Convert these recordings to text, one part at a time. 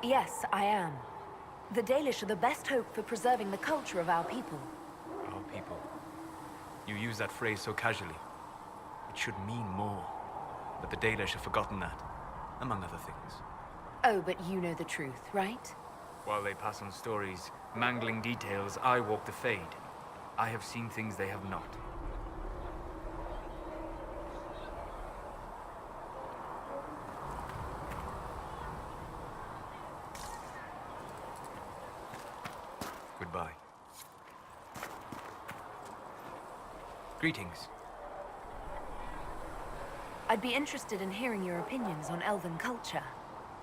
Yes, I am. The Dalish are the best hope for preserving the culture of our people. Our people. You use that phrase so casually. It should mean more. But the Dalish have forgotten that, among other things. Oh, but you know the truth, right? While they pass on stories, mangling details, I walk the fade. I have seen things they have not. Goodbye. Greetings. I'd be interested in hearing your opinions on elven culture.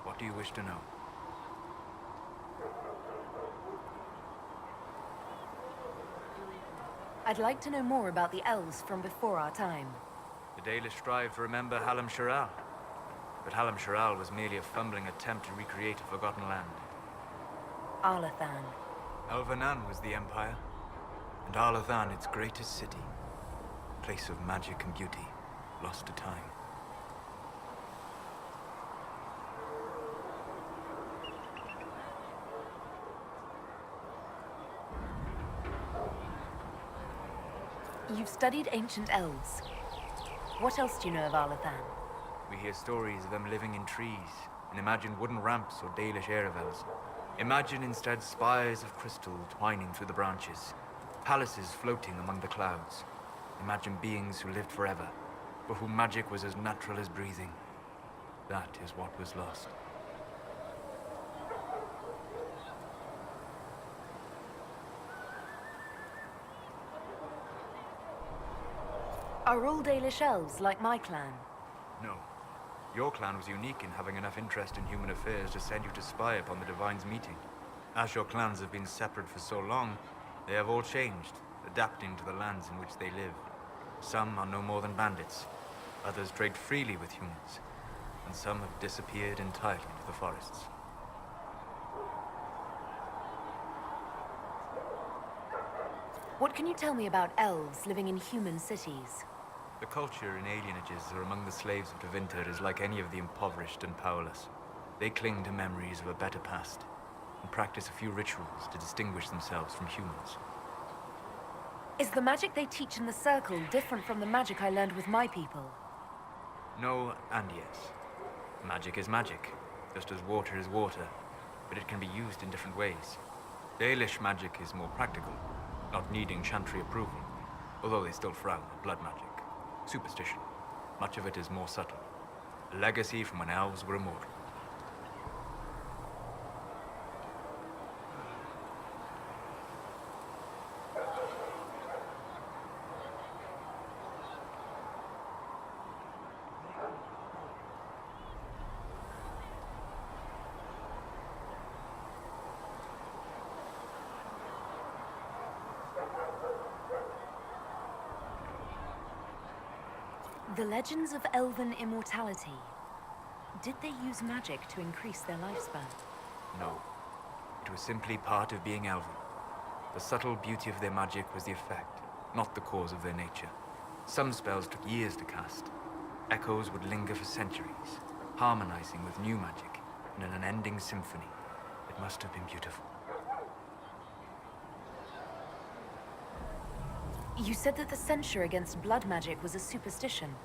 What do you wish to know? I'd like to know more about the elves from before our time. The Dalish strive to remember Hallam Sharal. But Hallam Sharal was merely a fumbling attempt to recreate a forgotten land. Arlathan. Elvanan was the empire, and Arlathan its greatest city. Place of magic and beauty, lost to time. You've studied ancient elves. What else do you know of Arlathan? We hear stories of them living in trees, and imagine wooden ramps or Dalish Erebels. Imagine instead spires of crystal twining through the branches, palaces floating among the clouds. Imagine beings who lived forever, for whom magic was as natural as breathing. That is what was lost. Are all Dalish elves like my clan? No. Your clan was unique in having enough interest in human affairs to send you to spy upon the Divine's meeting. As your clans have been separate for so long, they have all changed, adapting to the lands in which they live. Some are no more than bandits, others trade freely with humans, and some have disappeared entirely into the forests. What can you tell me about elves living in human cities? The culture in alienages or among the slaves of Tevinter is like any of the impoverished and powerless. They cling to memories of a better past, and practice a few rituals to distinguish themselves from humans. Is the magic they teach in the Circle different from the magic I learned with my people? No and yes. Magic is magic, just as water is water, but it can be used in different ways. Dalish magic is more practical, not needing chantry approval, although they still frown on blood magic. Superstition. Much of it is more subtle. A legacy from when elves were immortal. The legends of elven immortality. Did they use magic to increase their lifespan? No. It was simply part of being elven. The subtle beauty of their magic was the effect, not the cause of their nature. Some spells took years to cast. Echoes would linger for centuries, harmonizing with new magic in an unending symphony. It must have been beautiful. You said that the censure against blood magic was a superstition.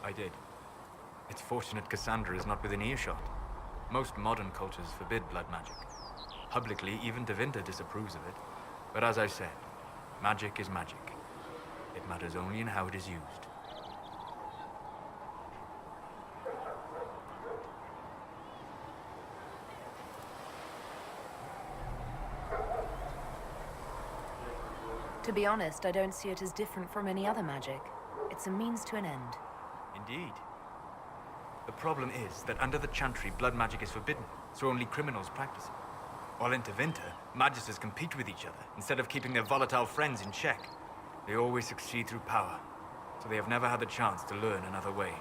I did. It's fortunate Cassandra is not within earshot. Most modern cultures forbid blood magic. Publicly, even Tevinter disapproves of it. But as I said, magic is magic. It matters only in how it is used. To be honest, I don't see it as different from any other magic. It's a means to an end. Indeed. The problem is that under the Chantry, blood magic is forbidden, so only criminals practice it. While in Tevinter, magisters compete with each other instead of keeping their volatile friends in check. They always succeed through power, so they have never had the chance to learn another way.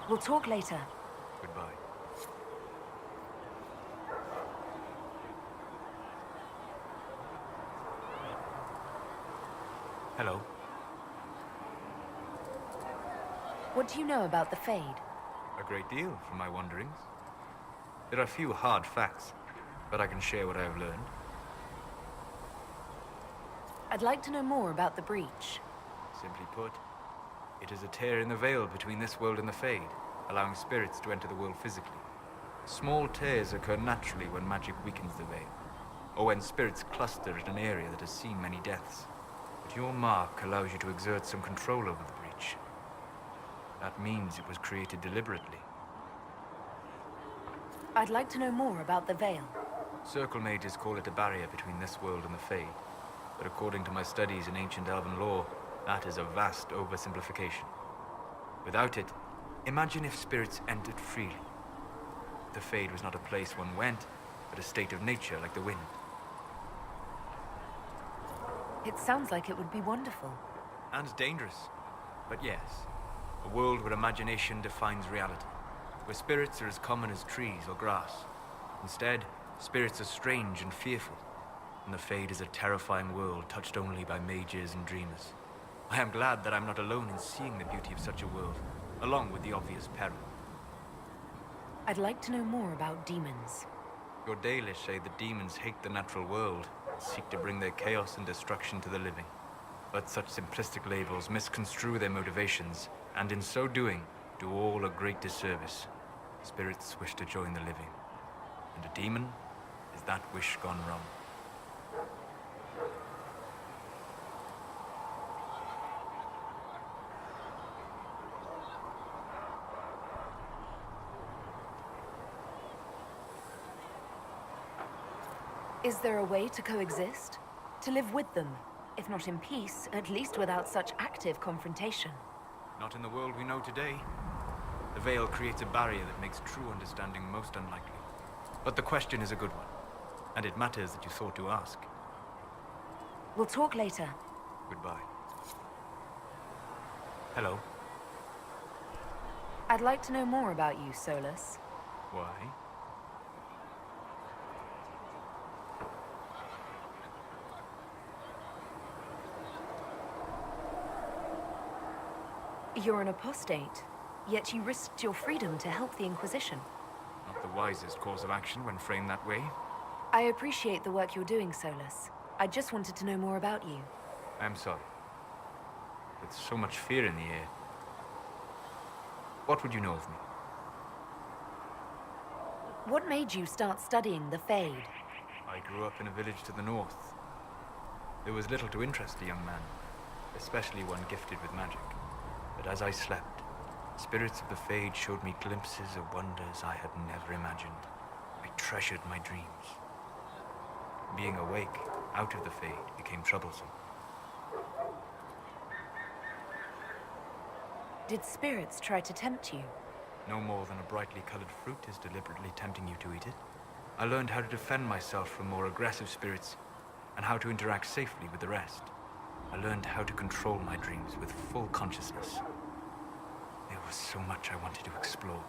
We'll talk later. Goodbye. Hello. What do you know about the Fade? A great deal from my wanderings. There are few hard facts, but I can share what I have learned. I'd like to know more about the breach. Simply put, it is a tear in the veil between this world and the Fade, allowing spirits to enter the world physically. Small tears occur naturally when magic weakens the veil, or when spirits cluster in an area that has seen many deaths. But your mark allows you to exert some control over the breach. That means it was created deliberately. I'd like to know more about the veil. Circle mages call it a barrier between this world and the Fade, but according to my studies in ancient elven lore, that is a vast oversimplification. Without it, imagine if spirits entered freely. The Fade was not a place one went, but a state of nature like the wind. It sounds like it would be wonderful. And dangerous. But yes, a world where imagination defines reality, where spirits are as common as trees or grass. Instead, spirits are strange and fearful, and the Fade is a terrifying world touched only by mages and dreamers. I am glad that I'm not alone in seeing the beauty of such a world, along with the obvious peril. I'd like to know more about demons. Your Dalish say the demons hate the natural world, and seek to bring their chaos and destruction to the living. But such simplistic labels misconstrue their motivations, and in so doing, do all a great disservice. Spirits wish to join the living, and a demon is that wish gone wrong. Is there a way to coexist? To live with them? If not in peace, at least without such active confrontation. Not in the world we know today. The veil creates a barrier that makes true understanding most unlikely. But the question is a good one, and it matters that you thought to ask. We'll talk later. Goodbye. Hello. I'd like to know more about you, Solas. Why? You're an apostate, yet you risked your freedom to help the Inquisition. Not the wisest course of action when framed that way. I appreciate the work you're doing, Solas. I just wanted to know more about you. I'm sorry. With so much fear in the air. What would you know of me? What made you start studying the Fade? I grew up in a village to the north. There was little to interest a young man, especially one gifted with magic. But as I slept, spirits of the Fade showed me glimpses of wonders I had never imagined. I treasured my dreams. Being awake, out of the Fade, became troublesome. Did spirits try to tempt you? No more than a brightly colored fruit is deliberately tempting you to eat it. I learned how to defend myself from more aggressive spirits, and how to interact safely with the rest. I learned how to control my dreams with full consciousness. There was so much I wanted to explore.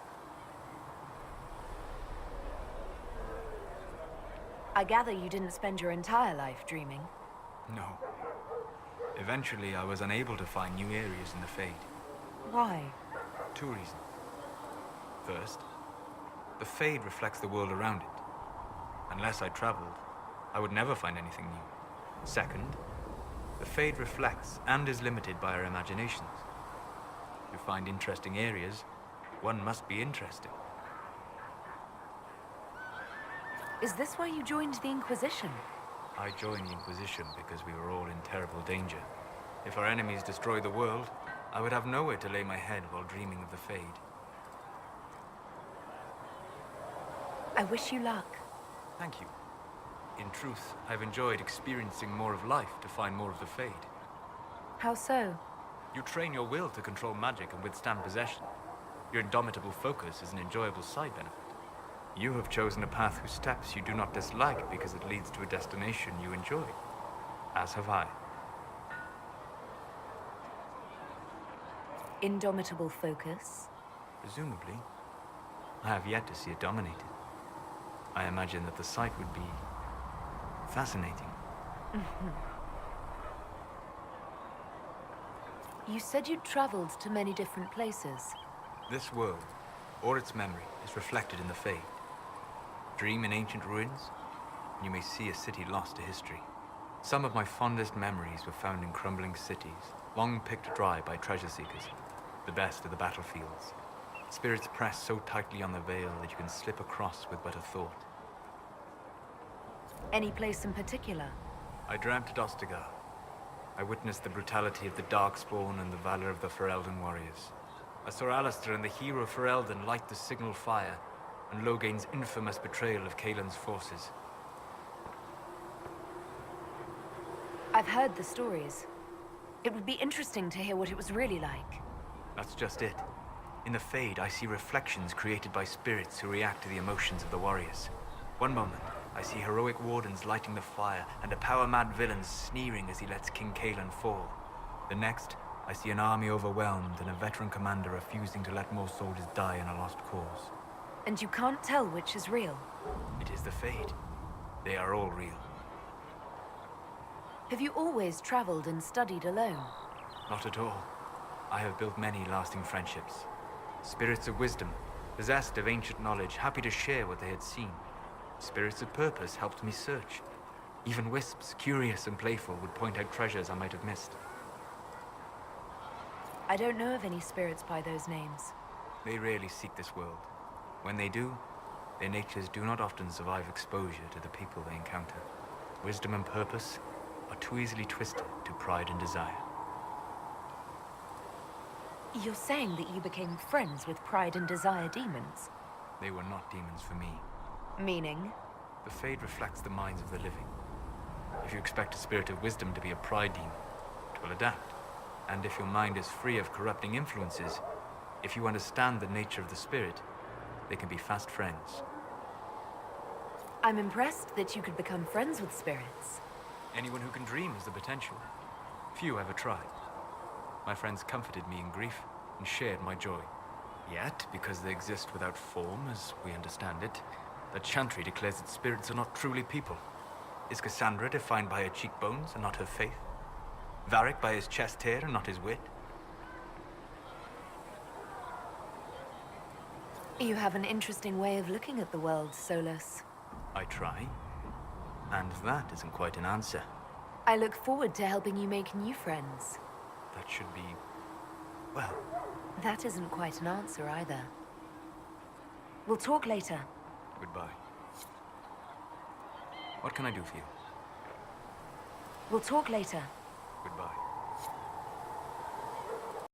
I gather you didn't spend your entire life dreaming. No. Eventually, I was unable to find new areas in the Fade. Why? 2 reasons. First, the Fade reflects the world around it. Unless I traveled, I would never find anything new. Second, the Fade reflects and is limited by our imaginations. To find interesting areas, one must be interesting. Is this why you joined the Inquisition? I joined the Inquisition because we were all in terrible danger. If our enemies destroyed the world, I would have nowhere to lay my head while dreaming of the Fade. I wish you luck. Thank you. In truth, I've enjoyed experiencing more of life to find more of the Fade. How so? You train your will to control magic and withstand possession. Your indomitable focus is an enjoyable side benefit. You have chosen a path whose steps you do not dislike because it leads to a destination you enjoy. As have I. Indomitable focus? Presumably. I have yet to see it dominated. I imagine that the site would be fascinating. You said you'd traveled to many different places. This world, or its memory, is reflected in the Fade. Dream in ancient ruins, and you may see a city lost to history. Some of my fondest memories were found in crumbling cities, long picked dry by treasure seekers, the best of the battlefields. Spirits press so tightly on the veil that you can slip across with but a thought. Any place in particular? I dreamt at Ostagar. I witnessed the brutality of the Darkspawn and the valor of the Ferelden warriors. I saw Alistair and the hero Ferelden light the signal fire, and Logain's infamous betrayal of Caelan's forces. I've heard the stories. It would be interesting to hear what it was really like. That's just it. In the Fade, I see reflections created by spirits who react to the emotions of the warriors. One moment, I see heroic wardens lighting the fire, and a power-mad villain sneering as he lets King Caelan fall. The next, I see an army overwhelmed and a veteran commander refusing to let more soldiers die in a lost cause. And you can't tell which is real? It is the Fade. They are all real. Have you always traveled and studied alone? Not at all. I have built many lasting friendships. Spirits of wisdom, possessed of ancient knowledge, happy to share what they had seen. Spirits of purpose helped me search. Even wisps, curious and playful, would point out treasures I might have missed. I don't know of any spirits by those names. They rarely seek this world. When they do, their natures do not often survive exposure to the people they encounter. Wisdom and purpose are too easily twisted to pride and desire. You're saying that you became friends with Pride and Desire demons? They were not demons for me. Meaning? The Fade reflects the minds of the living. If you expect a spirit of wisdom to be a pride demon, it will adapt. And if your mind is free of corrupting influences, if you understand the nature of the spirit, they can be fast friends. I'm impressed that you could become friends with spirits. Anyone who can dream has the potential. Few ever try. My friends comforted me in grief and shared my joy. Yet, because they exist without form, as we understand it, the Chantry declares that spirits are not truly people. Is Cassandra defined by her cheekbones and not her faith? Varric by his chest hair and not his wit? You have an interesting way of looking at the world, Solas. I try. And that isn't quite an answer. I look forward to helping you make new friends. That should be... well... That isn't quite an answer either. We'll talk later. Goodbye. What can I do for you? We'll talk later. Goodbye.